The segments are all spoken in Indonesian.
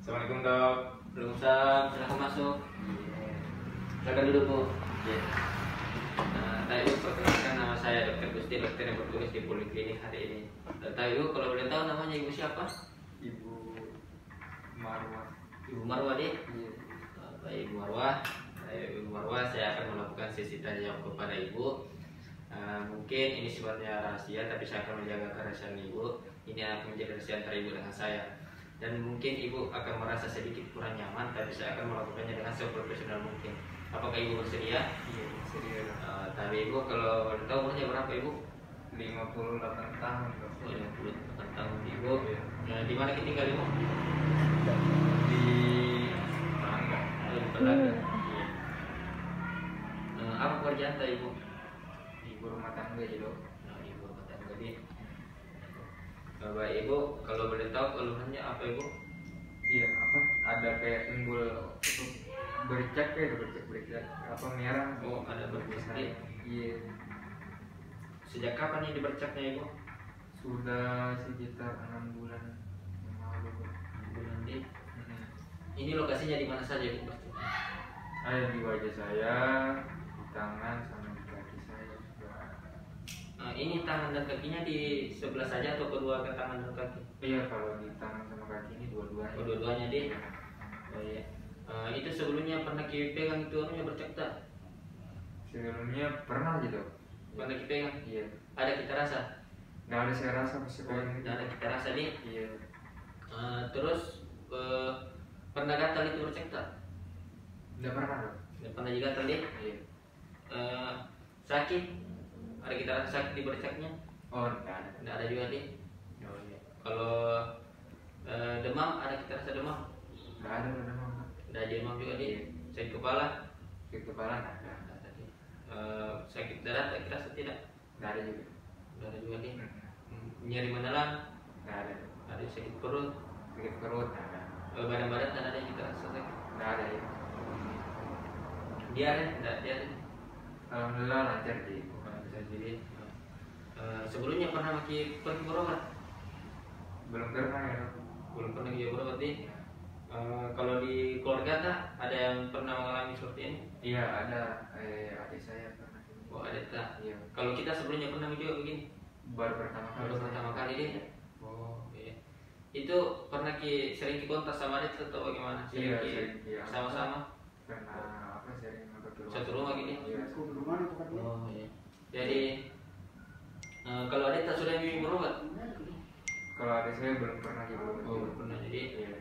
Assalamualaikum dok. Waalaikumsalam, silahkan masuk. Silakan duduk Bu. Ya. Nah, Ibu perkenalkan, nama saya Dr. Gusti, dokter yang bertugas di Poliklinik hari ini. Ibu, kalau boleh tahu namanya Ibu siapa? Ibu Marwah. Ibu Marwah deh. Iya. Baik Ibu Marwah. Ibu Marwah, saya akan melakukan sesi tanya jawab kepada Ibu. Mungkin ini sifatnya rahasia, tapi saya akan menjaga kerahasiaan Ibu. Ini akan menjadi rahasia antara Ibu dengan saya. Dan mungkin Ibu akan merasa sedikit kurang nyaman, tapi saya akan melakukannya dengan seprofesional mungkin. Apakah Ibu bersedia? Iya, serius. Tapi Ibu, kalau boleh tahu umurnya berapa Ibu? 58 tahun dok. 58 tahun Ibu. Iya. Di mana kita tinggal Ibu? Di Tangga. Di Telaga. Iya. Apa pekerjaan Ibu? Ibu rumah tangga ya dok. Ibu rumah tangga di. Bapak Ibu, kalau boleh tahu keluhannya apa Ibu? Iya, apa? Ada kayak timbul bercak apa merah? Oh, ada bercak. Iya. Sejak kapan ini bercaknya Ibu? Sudah sekitar 6 bulan yang lalu. Bulan di. Ini lokasinya di mana saja Ibu? Ada di wajah saya, di tangan sama di kaki saya juga. Ini tangan dan kakinya di sebelah saja atau kedua ke tangan dan kaki? Iya, kalau di tangan sama kaki ini dua-duanya. Oh, dua-duanya deh. Oh iya. Itu sebelumnya pernah pegang itu anunya bercak tak? Sebelumnya pernah gitu. Pernah pegang? Iya. Ada kita rasa? Nggak ada saya rasa pas sekarang ini. Ada kita rasa nih. Iya. Terus pernah gatal itu bercak tak? Nggak pernah dong. Nggak pernah juga gatal deh. Iya. Sakit? Ada kita rasa sakit di bercaknya? Oh, nggak ada. Nggak ada juga deh. Oh iya. Kalau demam, ada kita rasa demam? Nggak ada memang. Nggak ada demam juga deh. Sakit kepala? Sakit kepala nggak ada. Nggak ada deh. Sakit darah tak kita rasa tidak? Nggak ada juga. Nggak ada juga deh. Nyeri menelan? Nggak ada. Ada sakit perut? Sakit perut nggak ada. Badan-badan tak ada yang kita rasa sakit? Nggak ada ya. Diare? Nggak diare? Alhamdulillah lancar sih. Bisa jadi. Sebelumnya pernah pergi berobat? Belum pernah ya dok. Belum pernah pergi berobat deh. Kalau di keluarga tak ada yang pernah mengalami seperti ini? Iya ada. Adik saya pernah. Oh ada tak? Iya. Kalau kita sebelumnya pernah juga begini? Baru pertama kali. Baru pertama kali deh. Oh. Iya. Itu pernah sering kontak sama dia atau bagaimana? Iya, sering, iya. Sama-sama? Pernah apa sering apa keluar. Satu rumah gini? Iya. Oh iya. Jadi kalau ada tak sudah bimbing berobat? Kalau adik saya belum pernah gitu. Oh belum pernah. Jadi Iya.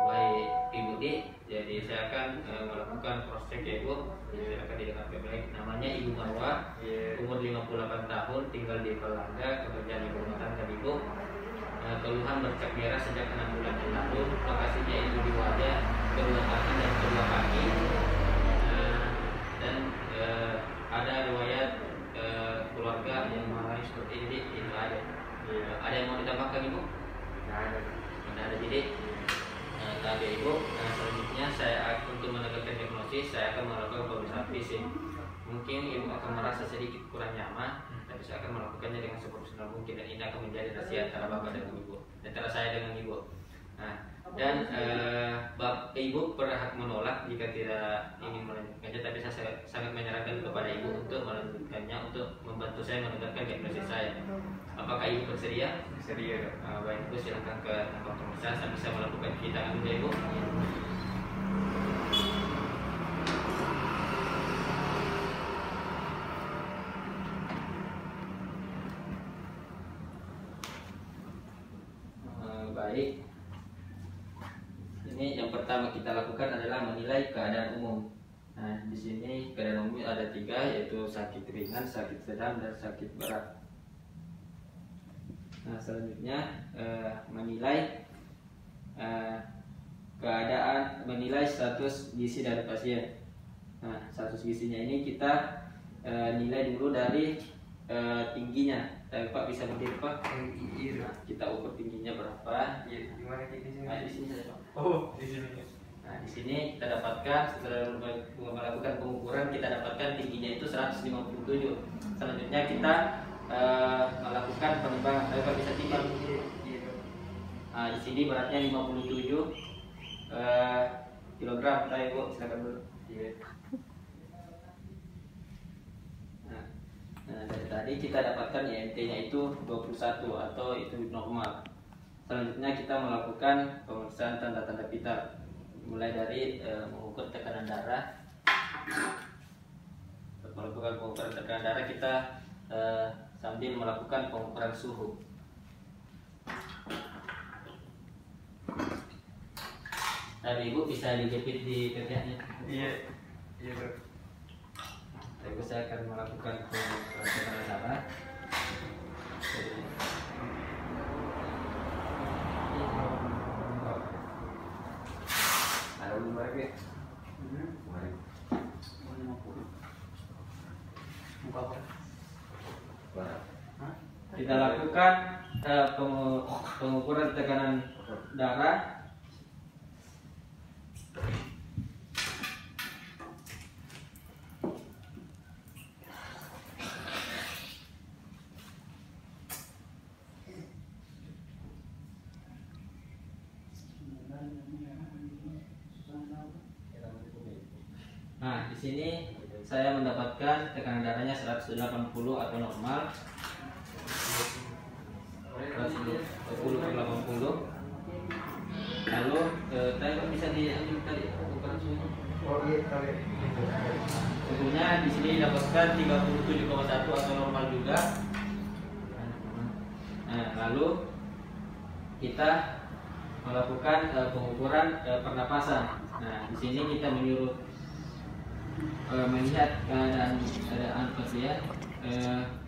baik Ibu Di, jadi saya akan melakukan cross check ya Ibu. Jadi akan didengar baik. Namanya Ibu Marwah, Iya. umur 58 tahun, tinggal di Pelangga, pekerjaan ibu rumah tangga Ibu. Keluhan bercak merah sejak 6 bulan yang lalu. Lokasinya itu di wajah, kedua kaki dan kedua kaki. Dan ada riwayat keluarga yang mengalami seperti ini. Itu ada. Iya. Ada yang mau ditambahkan Ibu? Nggak ada. Tidak ada. Jadi tadi Ibu, selanjutnya saya untuk menegakkan diagnosis saya akan melakukan pemeriksaan fisik. Mungkin Ibu akan merasa sedikit kurang nyaman, tapi saya akan melakukannya dengan seprofesional mungkin, dan ini akan menjadi rahasia antara Bapak dengan Ibu, antara saya dengan Ibu. Nah, dan Ibu berhak menolak jika tidak ingin melanjutkannya, tapi saya sangat menyarankan kepada Ibu untuk melanjutkannya, untuk membantu saya menegakkan diagnosis saya. Apakah Ibu bersedia? Serius dok. Baik Ibu, silakan ke tempat pemeriksaan. Saya bisa melakukan cuci tangan dulu ya Ibu. Baik. Ini yang pertama kita lakukan adalah menilai keadaan umum. Nah, di sini keadaan umum ada 3, yaitu sakit ringan, sakit sedang, dan sakit berat. Nah, selanjutnya menilai menilai status gizi dari pasien. Nah, status gizinya ini kita nilai dulu dari tingginya. Pak bisa berdiri Pak? Iya. Nah, kita ukur tingginya berapa? Iya. Gimana di sini? Nah, di sini saja Pak. Oh, di sini. Nah, di sini kita dapatkan setelah melakukan pengukuran, kita dapatkan tingginya itu 157. Selanjutnya kita melakukan penimbangan. Pak bisa timbang. Iya. Nah, di sini beratnya 57. kilogram. Kita Ibu silakan dulu. Iya. Nah, dari tadi kita dapatkan IMT-nya itu 21 atau itu normal. Selanjutnya kita melakukan pemeriksaan tanda-tanda vital, mulai dari mengukur tekanan darah. Untuk melakukan pengukuran tekanan darah kita sambil melakukan pengukuran suhu. Tadi Ibu bisa dijepit di ketiaknya. Iya. Iya, Bro. Tapi saya akan melakukan pengukuran tekanan darah. Ada 5 lagi. Kita lakukan pengukuran tekanan darah. Nah, di sini saya mendapatkan tekanan darahnya 180 atau normal. 120/80. Lalu tadi bisa diambil tadi ukuran suhu. Oh iya, kali. Suhunya di sini didapatkan 37,1 atau normal juga. Nah, lalu kita melakukan pengukuran pernapasan. Nah, di sini kita menyuruh melihat keadaan pasien,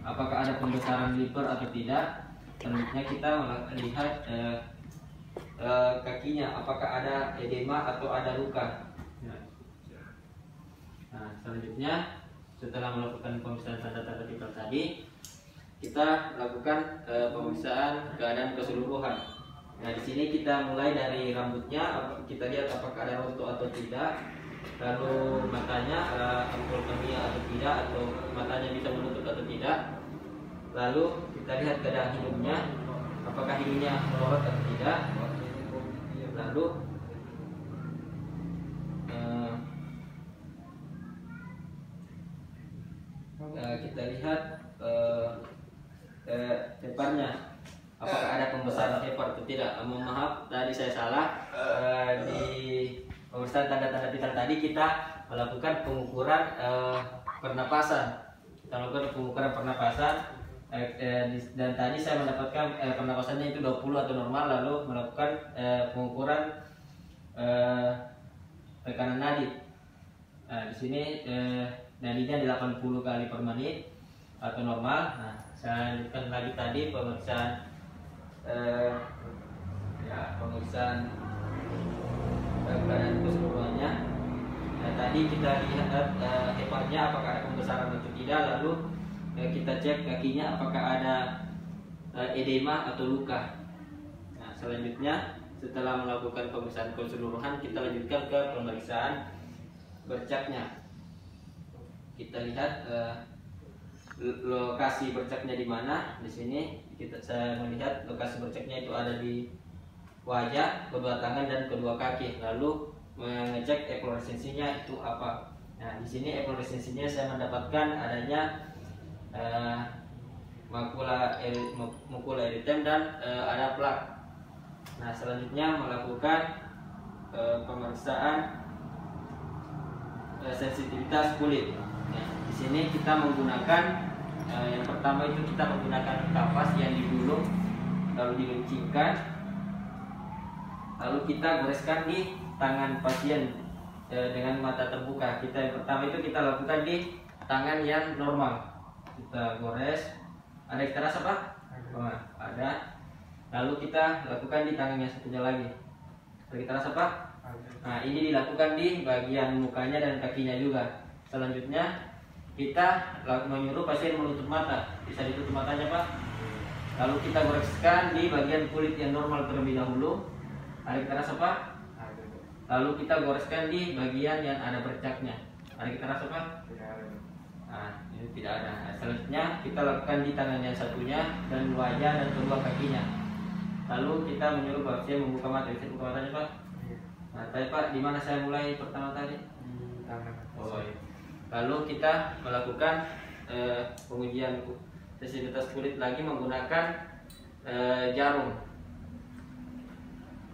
apakah ada pembesaran liver atau tidak. Selanjutnya kita melihat kakinya, apakah ada edema atau ada luka. Nah, selanjutnya setelah melakukan pemeriksaan tanda-tanda vital tadi, kita lakukan pemeriksaan keadaan keseluruhan. Nah, di sini kita mulai dari rambutnya, kita lihat apakah ada rontok atau tidak. Lalu matanya ampul kemia atau tidak, atau matanya bisa menutup atau tidak. Lalu kita lihat keadaan hidungnya, apakah hidungnya melorot atau tidak. Lalu kita lihat heparnya, apakah ada pembesaran hepar atau tidak. Mohon maaf, tadi saya salah. Di pemeriksaan tanda-tanda vital tadi kita melakukan pengukuran pernapasan. Kita melakukan pengukuran pernapasan dan tadi saya mendapatkan pernapasannya itu 20 atau normal. Lalu melakukan pengukuran tekanan nadi. Nah, di sini nadinya 80 kali per menit atau normal. Nah, saya lanjutkan lagi tadi pemeriksaan pemeriksaan keadaan keseluruhannya. Nah, tadi kita lihat heparnya apakah ada pembesaran atau tidak. Lalu kita cek kakinya apakah ada edema atau luka. Nah, selanjutnya setelah melakukan pemeriksaan keseluruhan, kita lanjutkan ke pemeriksaan bercaknya. Kita lihat lokasi bercaknya di mana. Di sini saya melihat lokasi bercaknya itu ada di wajah, kedua tangan dan kedua kaki. Lalu mengecek efloresensinya itu apa. Nah, di sini efloresensinya saya mendapatkan adanya makula eritem dan ada plak. Nah, selanjutnya melakukan pemeriksaan sensitivitas kulit. Nah, di sini kita menggunakan yang pertama itu kita menggunakan kapas yang digulung lalu diluncurkan, lalu kita goreskan di tangan pasien dengan mata terbuka. Yang pertama itu kita lakukan di tangan yang normal. Kita gores. Ada yang terasa Pak? Ada. Lalu kita lakukan di tangan yang satunya lagi. Ada yang terasa Pak? Nah, ini dilakukan di bagian mukanya dan kakinya juga. Selanjutnya kita menyuruh pasien menutup mata. Bisa ditutup matanya Pak. Lalu kita goreskan di bagian kulit yang normal terlebih dahulu. Ada yang terasa Pak? Lalu kita goreskan di bagian yang ada bercaknya. Ada yang terasa Pak? Nah, ini tidak ada. Nah, selanjutnya kita lakukan di tangan yang satunya dan wajah dan kedua kakinya. Lalu kita menyuruh pasien membuka mata. Bisa buka matanya Pak? Nah, tadi Pak, di mana saya mulai pertama tadi? Di tangan. Oh, iya. Lalu kita melakukan pengujian sensitivitas kulit lagi menggunakan jarum.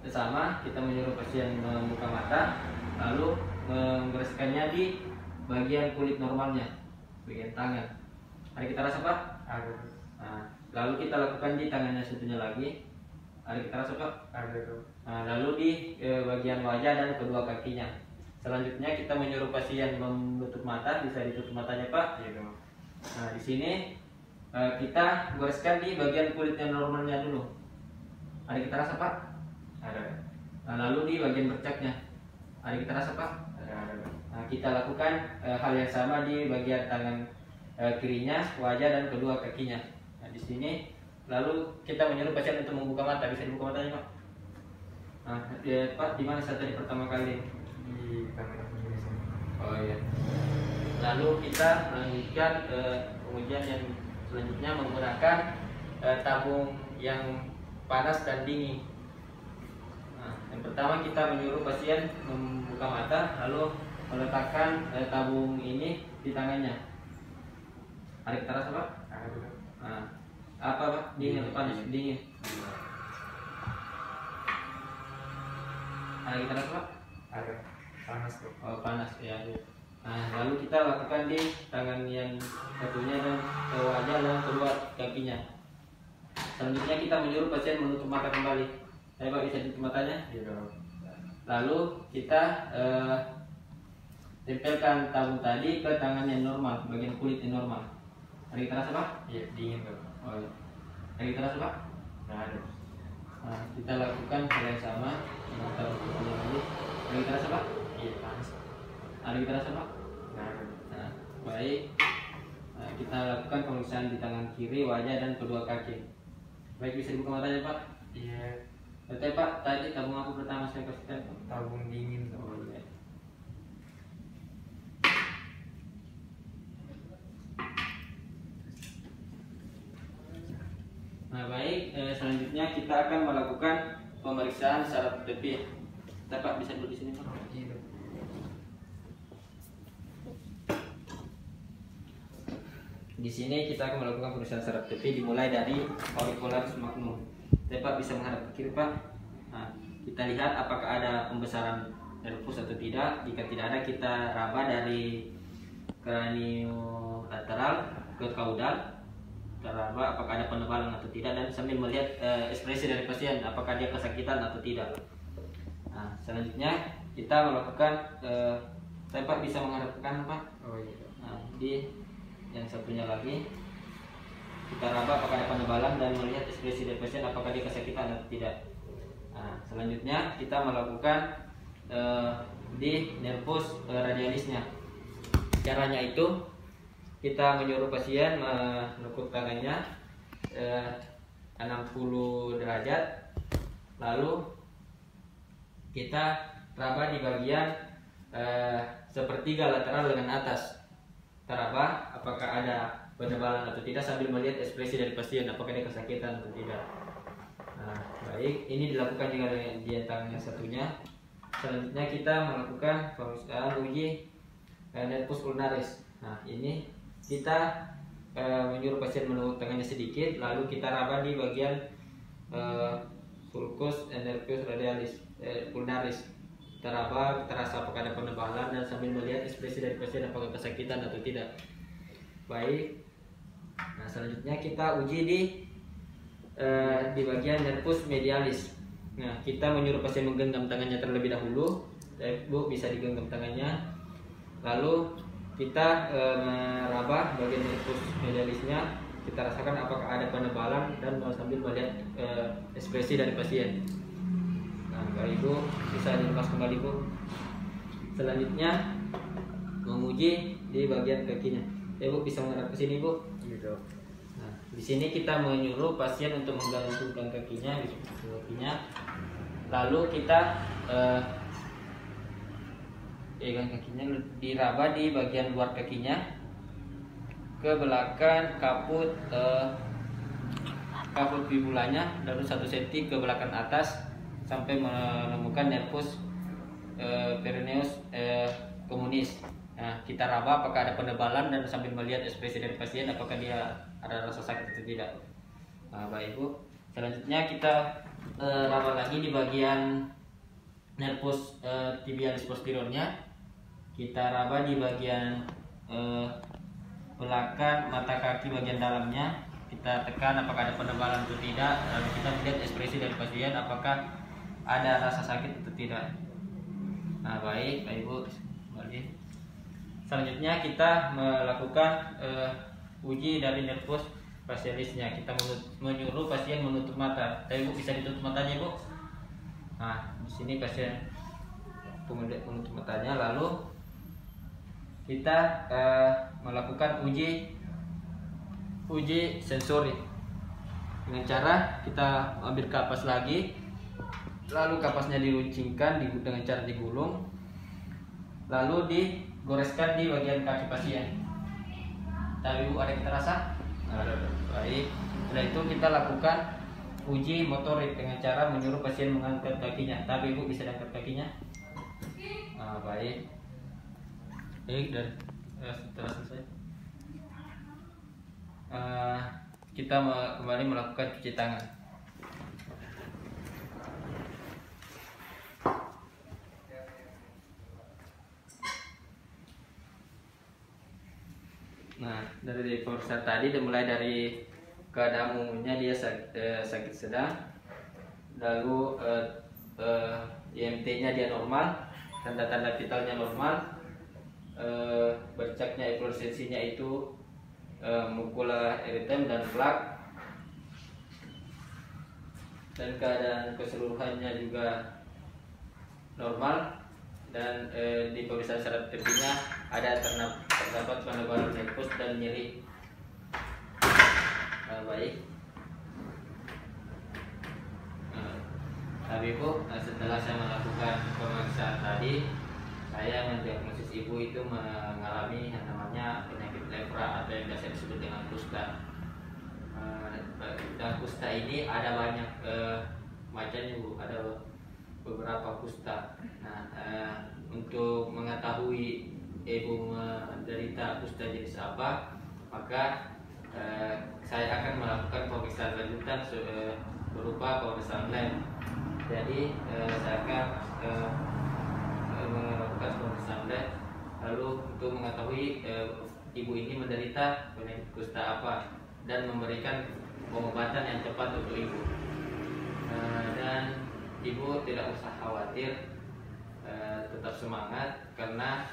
Sama, kita menyuruh pasien membuka mata, lalu menggoreskannya di bagian kulit normalnya, bagian tangan. Mari kita rasa Pak. Ada. Nah, lalu kita lakukan di tangannya satunya lagi. Mari kita rasa Pak. Ada tuh. Nah, lalu di bagian wajah dan kedua kakinya. Selanjutnya kita menyuruh pasien menutup mata, bisa ditutup matanya Pak. Iya dong. Nah, di sini kita goreskan di bagian kulit yang normalnya dulu. Mari kita rasa Pak. Ada. Nah, lalu di bagian bercaknya. Mari kita rasa Pak. Ada. Nah, kita lakukan hal yang sama di bagian tangan kirinya, wajah dan kedua kakinya. Nah, di sini lalu kita menyuruh pasien untuk membuka mata, bisa dibuka matanya Pak. Nah, Pak, di mana saat tadi pertama kali? Di tangan kiri sini. Oh iya. Lalu kita melanjutkan pengujian yang selanjutnya menggunakan tabung yang panas dan dingin. Nah, yang pertama kita menyuruh pasien membuka mata, lalu meletakkan tabung ini di tangannya. Mari kita rasa Pak. Ada tuh. Nah, apa Pak? Dingin atau panas? Dingin. Mari kita rasa Pak. Ada. Panas tuh. Oh, panas ya. Nah, lalu kita lakukan di tangan yang satunya dan ke wajah dan kedua kakinya. Selanjutnya kita menyuruh pasien menutup mata kembali. Saya Pak, bisa tutup matanya. Iya dong. Lalu kita tempelkan tabung tadi ke tangan yang normal, bagian kulit yang normal. Mari kita rasa Pak. Iya, dingin tuh. Oh, iya. Mari kita rasa Pak. Nah, ada. Nah, kita lakukan hal yang sama dengan tabung lagi. Mari kita rasa Pak. Iya, panas. Mari kita rasa Pak. Nah, ada. Nah, baik. Nah, kita lakukan pemeriksaan di tangan kiri, wajah dan kedua kaki. Baik, bisa dibuka matanya Pak. Iya, Betul Pak, tadi tabung apa pertama saya pastikan Pak? tabung dingin tuh. Oh iya. Nah baik, selanjutnya kita akan melakukan pemeriksaan saraf tepi. Kita Pak bisa duduk di sini Pak. Iya. Di sini kita akan melakukan pemeriksaan saraf tepi dimulai dari auricularis magnum. Kita Pak bisa menghadap ke kiri Pak. Nah, kita lihat apakah ada pembesaran nervus atau tidak. Jika tidak ada, kita raba dari craniolateral ke caudal. Kita raba apakah ada penebalan atau tidak dan sambil melihat ekspresi dari pasien apakah dia kesakitan atau tidak. Nah, selanjutnya kita melakukan saya Pak bisa menghadap ke kanan Pak. Oh iya. Nah, di yang satunya lagi kita raba apakah ada penebalan dan melihat ekspresi dari pasien apakah dia kesakitan atau tidak. Nah, selanjutnya kita melakukan di nervus radialisnya. Caranya itu kita menyuruh pasien menekuk tangannya 60 derajat, lalu kita raba di bagian sepertiga lateral dengan atas. Kita raba apakah ada penebalan atau tidak sambil melihat ekspresi dari pasien apakah dia kesakitan atau tidak. Nah, baik, ini dilakukan juga dengan di tangan yang satunya. Selanjutnya kita melakukan pemeriksaan uji nervus ulnaris. Nah, ini kita menyuruh pasien menekuk tangannya sedikit, lalu kita raba di bagian sulcus nervus radialis ulnaris. Kita raba, kita rasa apakah ada penebalan dan sambil melihat ekspresi dari pasien apakah kesakitan atau tidak. Baik. Nah, selanjutnya kita uji di bagian nervus medialis. Nah, kita menyuruh pasien menggenggam tangannya terlebih dahulu. Bu, bisa digenggam tangannya. Lalu kita meraba bagian nervus medialisnya. Kita rasakan apakah ada penebalan dan sambil melihat ekspresi dari pasien. Nah, baik Bu, bisa dilepas kembali Bu. Selanjutnya menguji di bagian kakinya. Bu bisa menghadap ke sini Bu. Gitu. Nah, di sini kita menyuruh pasien untuk menggantungkan kakinya di kakinya. Lalu kita pegang kakinya, diraba di bagian luar kakinya ke belakang kaput fibulanya, lalu 1 cm ke belakang atas sampai menemukan nervus perineus communis. Nah, kita raba apakah ada penebalan dan sambil melihat ekspresi dari pasien apakah dia ada rasa sakit atau tidak. Nah, Bapak Ibu, selanjutnya kita raba lagi di bagian nervus tibialis posteriornya. Kita raba di bagian belakang mata kaki bagian dalamnya. Kita tekan apakah ada penebalan atau tidak. Lalu kita melihat ekspresi dari pasien apakah ada rasa sakit atau tidak. Nah, baik, Bapak Ibu, kembali. Selanjutnya kita melakukan uji dari nervus facialisnya. Kita menyuruh pasien menutup mata. Tapi Ibu bisa ditutup matanya, Ibu. Nah, di sini pasien menutup matanya. Lalu kita melakukan uji sensori dengan cara kita ambil kapas lagi, lalu kapasnya diruncingkan dengan cara digulung, lalu digoreskan di bagian kaki pasien. Tapi Ibu, ada kita rasa? Ada. Baik. Setelah itu kita lakukan uji motorik dengan cara menyuruh pasien mengangkat kakinya. Tapi Ibu bisa angkat kakinya. Nah, baik. Baik, dan setelah selesai kita kembali melakukan cuci tangan. Nah, dari pemeriksaan tadi dimulai dari keadaan umumnya dia sakit sedang, lalu IMT-nya dia normal, tanda-tanda vitalnya normal, bercaknya efloresensinya itu mukula eritem dan plak, dan keadaan keseluruhannya juga normal. Dan di pemeriksaan syarat tepinya ada terdapat penebalan nervus dan nyeri. Baik. Tapi Bu, setelah saya melakukan pemeriksaan tadi, saya mendiagnosis Ibu itu mengalami yang namanya penyakit lepra atau yang biasa disebut dengan kusta. Dan kusta ini ada banyak macamnya, Bu. Ada beberapa kusta. Nah, untuk mengetahui Ibu menderita kusta jenis apa, maka saya akan melakukan pemeriksaan lanjutan berupa pemeriksaan lab. Jadi saya akan melakukan pemeriksaan lab, lalu untuk mengetahui Ibu ini menderita penyakit kusta apa dan memberikan pengobatan yang tepat untuk Ibu. Dan Ibu tidak usah khawatir, tetap semangat karena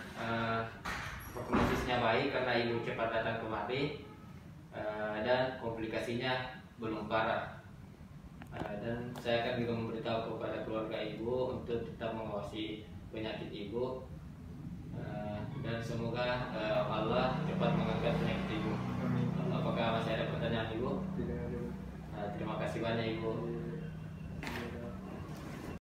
prognosisnya baik karena Ibu cepat datang kemari dan komplikasinya belum parah. Dan saya akan juga memberitahu kepada keluarga Ibu untuk tetap mengawasi penyakit Ibu, dan semoga Allah cepat mengangkat penyakit Ibu. Apakah masih ada pertanyaan Ibu? Tidak ada. Terima kasih banyak Ibu.